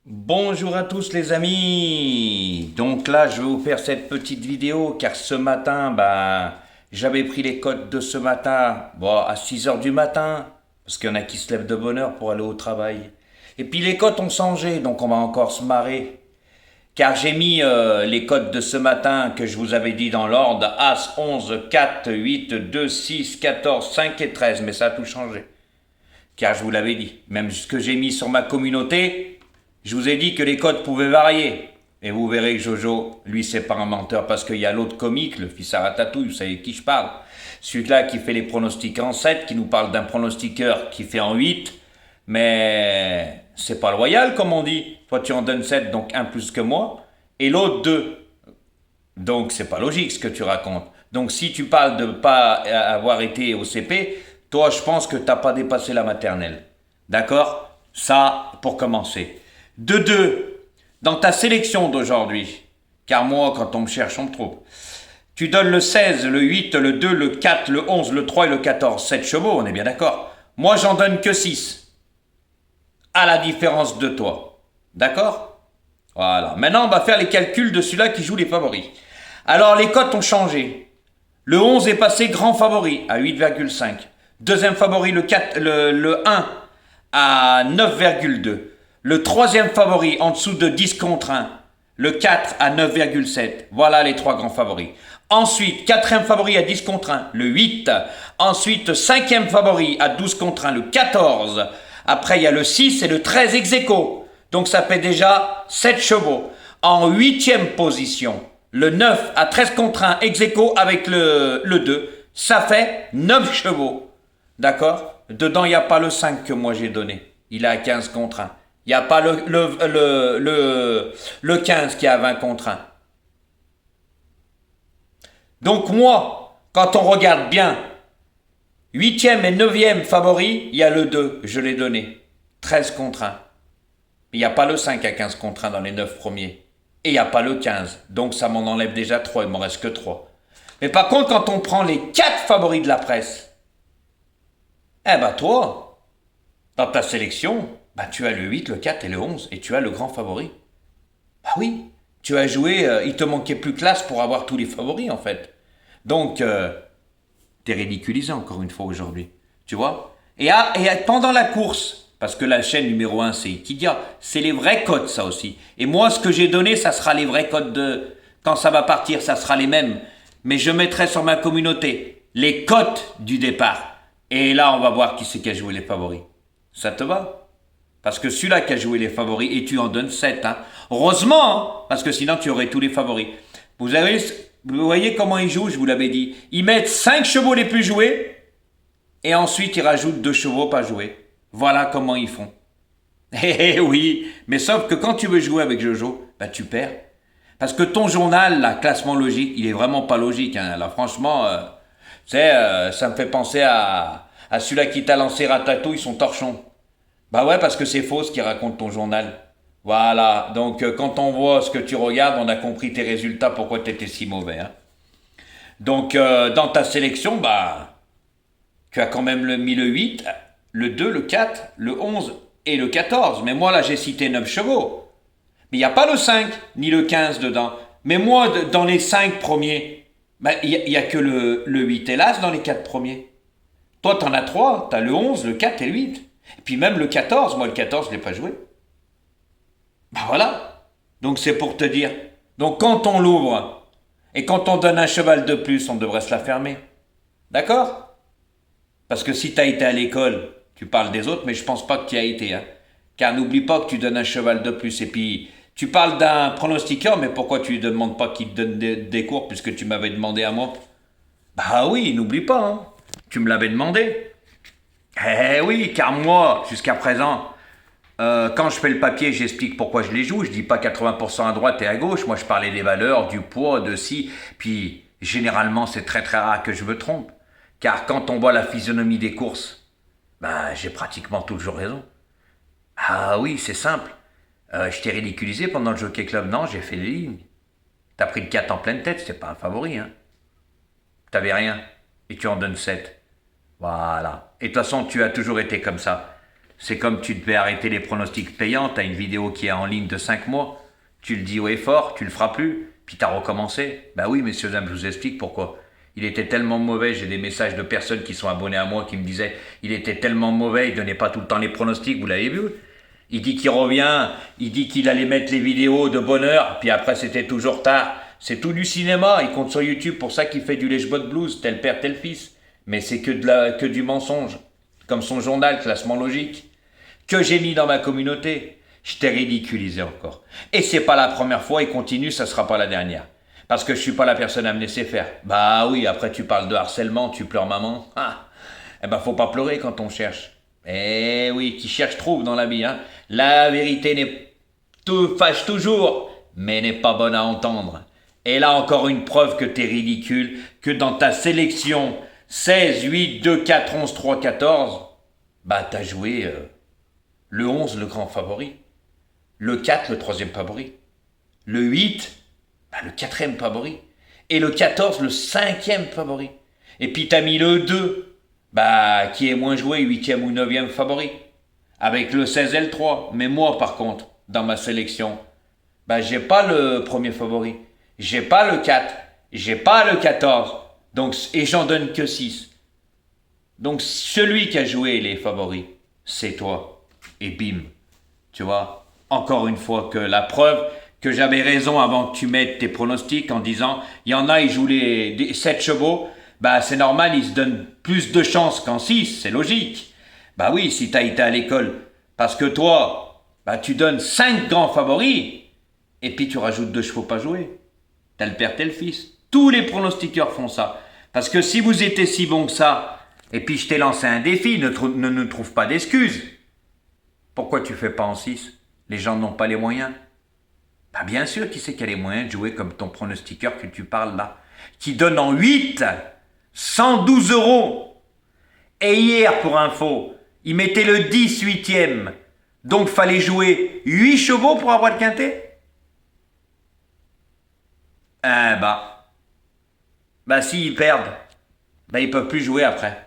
Bonjour à tous les amis. Donc là, je vais vous faire cette petite vidéo car ce matin, j'avais pris les cotes de ce matin, à 6 heures du matin, parce qu'il y en a qui se lèvent de bonne heure pour aller au travail. Et puis les cotes ont changé, donc on va encore se marrer. Car j'ai mis les cotes de ce matin que je vous avais dit dans l'ordre: As, 11, 4, 8, 2, 6, 14, 5 et 13, mais ça a tout changé. Car je vous l'avais dit, même ce que j'ai mis sur ma communauté, je vous ai dit que les codes pouvaient varier. Et vous verrez que Jojo, lui, c'est pas un menteur parce qu'il y a l'autre comique, le fils à Ratatouille, vous savez de qui je parle. Celui-là qui fait les pronostics en 7, qui nous parle d'un pronostiqueur qui fait en 8. Mais c'est pas loyal, comme on dit. Toi, tu en donnes 7, donc un plus que moi. Et l'autre 2. Donc, c'est pas logique ce que tu racontes. Donc, si tu parles de pas avoir été au CP, toi, je pense que t'as pas dépassé la maternelle. D'accord? Ça, pour commencer. De 2, dans ta sélection d'aujourd'hui, car moi, quand on me cherche, on me trouve, tu donnes le 16, le 8, le 2, le 4, le 11, le 3 et le 14. 7 chevaux, on est bien d'accord. Moi, j'en donne que 6, à la différence de toi. D'accord? Voilà. Maintenant, on va faire les calculs de celui-là qui joue les favoris. Alors, les cotes ont changé. Le 11 est passé grand favori à 8,5. Deuxième favori, le 1 à 9,2. Le troisième favori en dessous de 10 contre 1. Le 4 à 9,7. Voilà les trois grands favoris. Ensuite, quatrième favori à 10 contre 1, le 8. Ensuite, cinquième favori à 12 contre 1, le 14. Après, il y a le 6 et le 13 ex aequo. Donc ça fait déjà 7 chevaux. En huitième position, le 9 à 13 contre 1 ex aequo avec le 2. Ça fait 9 chevaux. D'accord? Dedans, il n'y a pas le 5 que moi j'ai donné. Il est à 15 contre 1. Il n'y a pas le 15 qui est à 20 contre 1. Donc moi, quand on regarde bien, huitième et neuvième favori, il y a le 2, je l'ai donné. 13 contre 1. Il n'y a pas le 5 à 15 contre 1 dans les 9 premiers. Et il n'y a pas le 15. Donc ça m'en enlève déjà 3, il ne m'en reste que 3. Mais par contre, quand on prend les 4 favoris de la presse, toi, dans ta sélection, tu as le 8, le 4 et le 11. Et tu as le grand favori. Oui, tu as joué, il te manquait plus que l'as pour avoir tous les favoris en fait. Donc, t'es ridiculisé encore une fois aujourd'hui. Tu vois pendant la course, parce que la chaîne numéro 1 c'est Ikidia, c'est les vrais codes ça aussi. Et moi ce que j'ai donné ça sera les vrais codes de... Quand ça va partir ça sera les mêmes. Mais je mettrai sur ma communauté les codes du départ. Et là on va voir qui c'est qui a joué les favoris. Ça te va? Parce que celui-là qui a joué les favoris, et tu en donnes 7. Hein. Heureusement, hein, parce que sinon tu aurais tous les favoris. Vous voyez comment ils jouent, je vous l'avais dit. Ils mettent 5 chevaux les plus joués, et ensuite ils rajoutent 2 chevaux pas joués. Voilà comment ils font. Eh oui, mais sauf que quand tu veux jouer avec Jojo, tu perds. Parce que ton journal, là, classement logique, il est vraiment pas logique. Hein. Là, franchement, ça me fait penser à celui-là qui t'a lancé Ratatouille, son torchon. Bah ouais, parce que c'est faux ce qui raconte ton journal. Voilà, donc quand on voit ce que tu regardes, on a compris tes résultats, pourquoi tu étais si mauvais. Hein. Donc dans ta sélection, tu as quand même mis le 8, le 2, le 4, le 11 et le 14. Mais moi là j'ai cité 9 chevaux. Mais il n'y a pas le 5 ni le 15 dedans. Mais moi dans les 5 premiers, il n'y a que le 8 et l'As dans les 4 premiers. Toi t'en as 3, t'as le 11, le 4 et le 8. Et puis même le 14, moi le 14 je ne l'ai pas joué. Voilà. Donc c'est pour te dire. Donc quand on l'ouvre et quand on donne un cheval de plus, on devrait se la fermer. D'accord? Parce que si tu as été à l'école, tu parles des autres, mais je pense pas que tu y as été. Hein. Car n'oublie pas que tu donnes un cheval de plus. Et puis, tu parles d'un pronostiqueur, mais pourquoi tu ne lui demandes pas qu'il te donne des cours puisque tu m'avais demandé à moi? Bah oui, n'oublie pas. Hein. Tu me l'avais demandé. Eh oui, car moi, jusqu'à présent, quand je fais le papier, j'explique pourquoi je les joue. Je dis pas 80% à droite et à gauche. Moi, je parlais des valeurs, du poids, de si. Puis, généralement, c'est très très rare que je me trompe. Car quand on voit la physionomie des courses, j'ai pratiquement toujours raison. Ah oui, c'est simple. Je t'ai ridiculisé pendant le Jockey Club. Non, j'ai fait les lignes. T'as pris le 4 en pleine tête, c'est pas un favori. Hein. T'avais rien. Et tu en donnes 7. Voilà. Et de toute façon, tu as toujours été comme ça. C'est comme tu devais arrêter les pronostics payants, t'as une vidéo qui est en ligne de 5 mois, tu le dis haut et fort, tu le feras plus, puis t'as recommencé. Bah oui, messieurs, dames, je vous explique pourquoi. Il était tellement mauvais, j'ai des messages de personnes qui sont abonnées à moi qui me disaient il était tellement mauvais, il donnait pas tout le temps les pronostics, vous l'avez vu. Il dit qu'il revient, il dit qu'il allait mettre les vidéos de bonne heure, puis après c'était toujours tard. C'est tout du cinéma, il compte sur YouTube, pour ça qu'il fait du lèche-bot blues, tel père, tel fils. Mais c'est que du mensonge, comme son journal, classement logique, que j'ai mis dans ma communauté. Je t'ai ridiculisé encore. Et c'est pas la première fois, et continue, ça sera pas la dernière. Parce que je suis pas la personne à me laisser faire. Bah oui, après tu parles de harcèlement, tu pleures maman. Ah, eh ben faut pas pleurer quand on cherche. Eh oui, qui cherche trouve dans la vie. Hein. La vérité fâche toujours, mais n'est pas bonne à entendre. Et là encore une preuve que t'es ridicule, que dans ta sélection 16, 8, 2, 4, 11, 3, 14, bah t'as joué le 11, le grand favori. Le 4, le troisième favori. Le 8, bah, le quatrième favori. Et le 14, le cinquième favori. Et puis t'as mis le 2, bah, qui est moins joué, huitième ou neuvième favori. Avec le 16 et le 3. Mais moi, par contre, dans ma sélection, bah, j'ai pas le premier favori. J'ai pas le 4. J'ai pas le 14. Donc, et j'en donne que 6. Donc, celui qui a joué les favoris, c'est toi. Et bim. Tu vois, encore une fois que la preuve que j'avais raison avant que tu mettes tes pronostics en disant, il y en a, ils jouent les 7 chevaux, bah c'est normal, ils se donnent plus de chances qu'en 6, c'est logique. Bah oui, si tu as été à l'école, parce que toi, bah tu donnes 5 grands favoris, et puis tu rajoutes 2 chevaux pas joués. T'as le père, t'as le fils. Tous les pronostiqueurs font ça. Parce que si vous étiez si bon que ça, et puis je t'ai lancé un défi, ne trouve pas d'excuses. Pourquoi tu fais pas en 6? Les gens n'ont pas les moyens. Bah bien sûr, qui c'est qui a les moyens de jouer comme ton pronostiqueur que tu parles là, qui donne en 8 112 €. Et hier, pour info, il mettait le 10 huitième. Donc fallait jouer 8 chevaux pour avoir le quintet. Bah s'ils perdent, bah ils peuvent plus jouer après.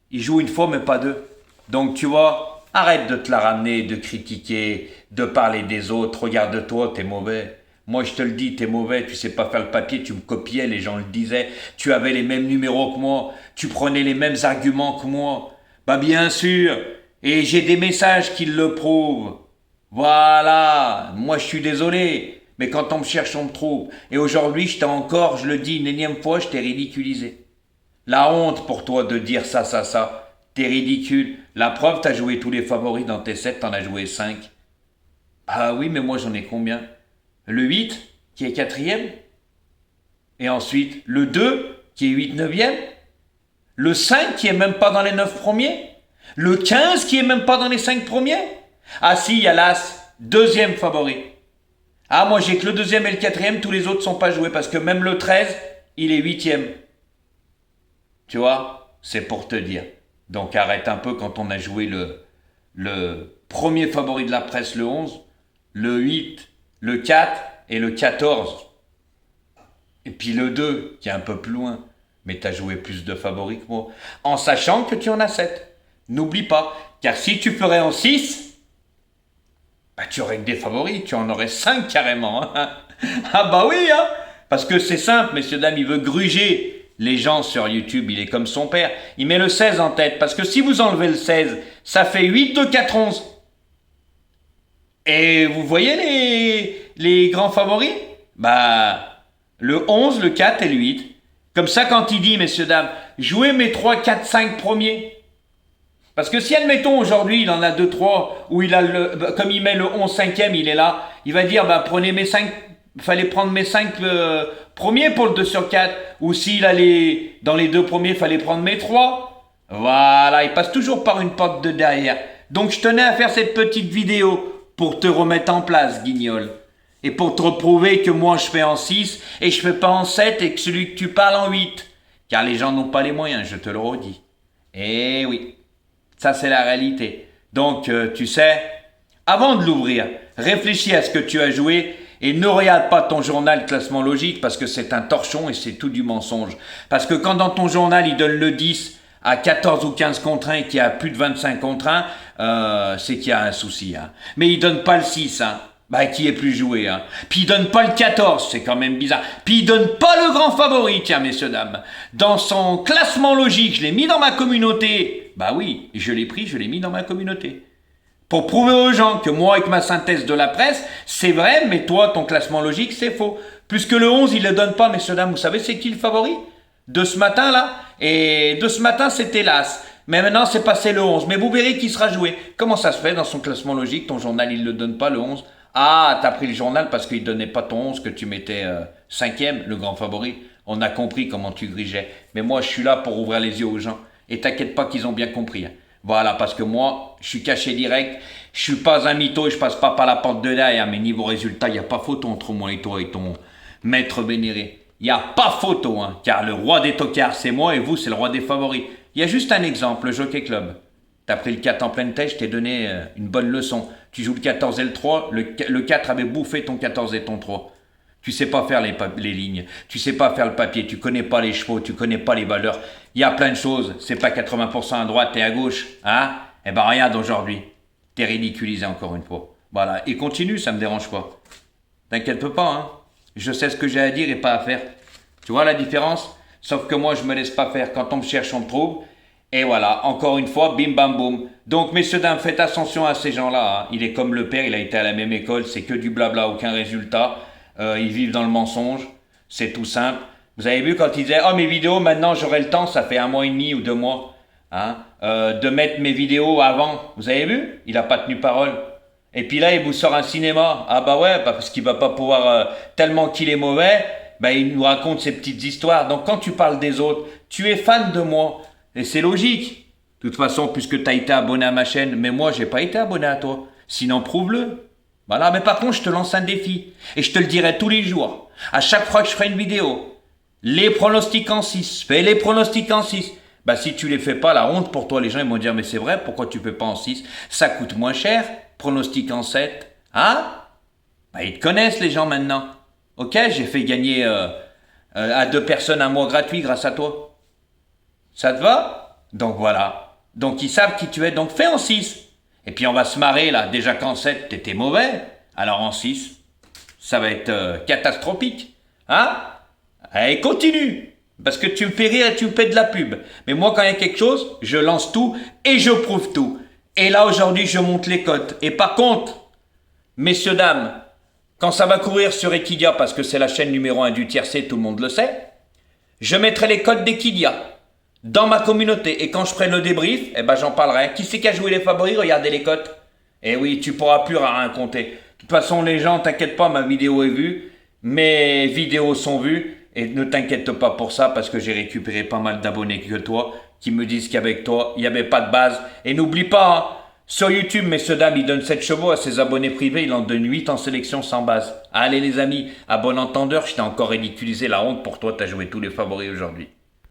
Ils jouent une fois mais pas deux. Donc tu vois, arrête de te la ramener, de critiquer, de parler des autres. Regarde-toi, t'es mauvais. Moi je te le dis, t'es mauvais, tu sais pas faire le papier, tu me copiais, les gens le disaient. Tu avais les mêmes numéros que moi, tu prenais les mêmes arguments que moi. Bah bien sûr, et j'ai des messages qui le prouvent. Voilà, moi je suis désolé. Mais quand on me cherche, on me trouve. Et aujourd'hui, je le dis une énième fois, je t'ai ridiculisé. La honte pour toi de dire ça. T'es ridicule. La preuve, t'as joué tous les favoris dans tes 7, t'en as joué 5. Ah oui, mais moi j'en ai combien? Le 8, qui est 4e. Et ensuite, le 2, qui est 8 neuvième. Le 5, qui est même pas dans les 9 premiers. Le 15, qui est même pas dans les 5 premiers. Ah si, il y a l'As, deuxième favori. Ah, moi j'ai que le 2e et le 4e, tous les autres sont pas joués parce que même le 13, il est 8e. Tu vois, c'est pour te dire. Donc arrête un peu quand on a joué le premier favori de la presse, le 11, le 8, le 4 et le 14. Et puis le 2, qui est un peu plus loin. Mais tu as joué plus de favoris que moi. En sachant que tu en as 7. N'oublie pas, car si tu ferais en 6, bah, tu aurais que des favoris, tu en aurais 5 carrément. Hein. Ah bah oui, hein, parce que c'est simple, messieurs, dames, il veut gruger les gens sur YouTube, il est comme son père. Il met le 16 en tête, parce que si vous enlevez le 16, ça fait 8, 2, 4, 11. Et vous voyez les grands favoris? Bah, le 11, le 4 et le 8. Comme ça, quand il dit, messieurs, dames, jouez mes 3, 4, 5 premiers. Parce que si, admettons, aujourd'hui, il en a 2, 3, où il a comme il met le 11 5e, il est là, il va dire, bah, prenez mes 5, fallait prendre mes 5 premiers pour le 2 sur 4. Ou s'il a dans les 2 premiers, fallait prendre mes 3. Voilà, il passe toujours par une porte de derrière. Donc, je tenais à faire cette petite vidéo pour te remettre en place, guignol. Et pour te prouver que moi, je fais en 6, et je fais pas en 7, et que celui que tu parles en 8. Car les gens n'ont pas les moyens, je te le redis. Eh oui. Ça, c'est la réalité. Donc, tu sais, avant de l'ouvrir, réfléchis à ce que tu as joué et ne regarde pas ton journal classement logique parce que c'est un torchon et c'est tout du mensonge. Parce que quand dans ton journal, il donne le 10, à 14 ou 15 contre 1 et qu'il y a plus de 25 contre 1, c'est qu'il y a un souci. Hein. Mais il donne pas le 6, hein. Bah, qui est plus joué, hein. Puis il donne pas le 14, c'est quand même bizarre. Puis il donne pas le grand favori, tiens, messieurs, dames. Dans son classement logique, je l'ai mis dans ma communauté. Bah oui, je l'ai pris, je l'ai mis dans ma communauté. Pour prouver aux gens que moi, avec ma synthèse de la presse, c'est vrai, mais toi, ton classement logique, c'est faux. Puisque le 11, il le donne pas, messieurs, dames. Vous savez, c'est qui le favori de ce matin, là? Et de ce matin, c'était l'As. Mais maintenant, c'est passé le 11. Mais vous verrez qui sera joué. Comment ça se fait dans son classement logique? Ton journal, il le donne pas, le 11. Ah, t'as pris le journal parce qu'il donnait pas ton 11, que tu mettais 5e, le grand favori. On a compris comment tu grigeais. Mais moi, je suis là pour ouvrir les yeux aux gens. Et t'inquiète pas qu'ils ont bien compris. Hein. Voilà, parce que moi, je suis caché direct. Je suis pas un mytho et je passe pas par la porte de derrière. Mais niveau résultat, il n'y a pas photo entre moi et toi et ton maître vénéré. Il n'y a pas photo, hein, car le roi des tocards, c'est moi et vous, c'est le roi des favoris. Il y a juste un exemple, le Jockey Club. T'as pris le 4 en pleine tête, je t'ai donné une bonne leçon. Tu joues le 14 et le 3, le 4 avait bouffé ton 14 et ton 3. Tu sais pas faire les lignes, tu sais pas faire le papier, tu connais pas les chevaux, tu connais pas les valeurs. Il y a plein de choses, c'est pas 80% à droite et à gauche, hein? Eh ben regarde aujourd'hui, t'es ridiculisé encore une fois. Voilà, et continue, ça me dérange pas. T'inquiète pas, hein? Je sais ce que j'ai à dire et pas à faire. Tu vois la différence? Sauf que moi, je me laisse pas faire. Quand on me cherche, on me trouve. Et voilà, encore une fois, bim bam boum. Donc, messieurs, dames, faites attention à ces gens-là. Hein. Il est comme le père, il a été à la même école, c'est que du blabla, aucun résultat. Ils vivent dans le mensonge, c'est tout simple. Vous avez vu quand il disait « Oh, mes vidéos, maintenant j'aurai le temps, ça fait 1 mois et demi ou 2 mois, hein, de mettre mes vidéos avant. » Vous avez vu? Il n'a pas tenu parole. Et puis là, il vous sort un cinéma. Ah bah ouais, parce qu'il va pas pouvoir, tellement qu'il est mauvais, bah il nous raconte ses petites histoires. Donc quand tu parles des autres, tu es fan de moi. Et c'est logique. De toute façon, puisque tu as été abonné à ma chaîne, mais moi, j'ai pas été abonné à toi. Sinon, prouve-le. Voilà, mais par contre, je te lance un défi. Et je te le dirai tous les jours. À chaque fois que je ferai une vidéo. Les pronostics en 6. Fais les pronostics en 6. Bah, si tu les fais pas, la honte pour toi, les gens ils vont dire, mais c'est vrai, pourquoi tu fais pas en 6? Ça coûte moins cher. Pronostics en 7. Hein? Bah, ils te connaissent, les gens, maintenant. Ok, j'ai fait gagner à 2 personnes un mois gratuit grâce à toi. Ça te va? Donc voilà. Donc ils savent qui tu es, donc fais en 6. Et puis on va se marrer là. Déjà qu'en 7, t'étais mauvais. Alors en 6, ça va être catastrophique. Hein? Allez, continue. Parce que tu me fais rire et tu me fais de la pub. Mais moi, quand il y a quelque chose, je lance tout et je prouve tout. Et là, aujourd'hui, je monte les cotes. Et par contre, messieurs, dames, quand ça va courir sur Equidia, parce que c'est la chaîne numéro 1 du tiercé, tout le monde le sait, je mettrai les cotes d'Equidia dans ma communauté. Et quand je ferai le débrief, eh ben j'en parlerai. Qui c'est qui a joué les favoris? Regardez les cotes. Eh oui, tu pourras plus rien compter. De toute façon, les gens, t'inquiète pas, ma vidéo est vue. Mes vidéos sont vues. Et ne t'inquiète pas pour ça, parce que j'ai récupéré pas mal d'abonnés que toi, qui me disent qu'avec toi, il n'y avait pas de base. Et n'oublie pas, hein, sur YouTube, messieurs, dames, il donne 7 chevaux à ses abonnés privés, il en donne 8 en sélection sans base. Allez les amis, à bon entendeur, je t'ai encore ridiculisé, la honte pour toi, t'as joué tous les favoris aujourd'hui.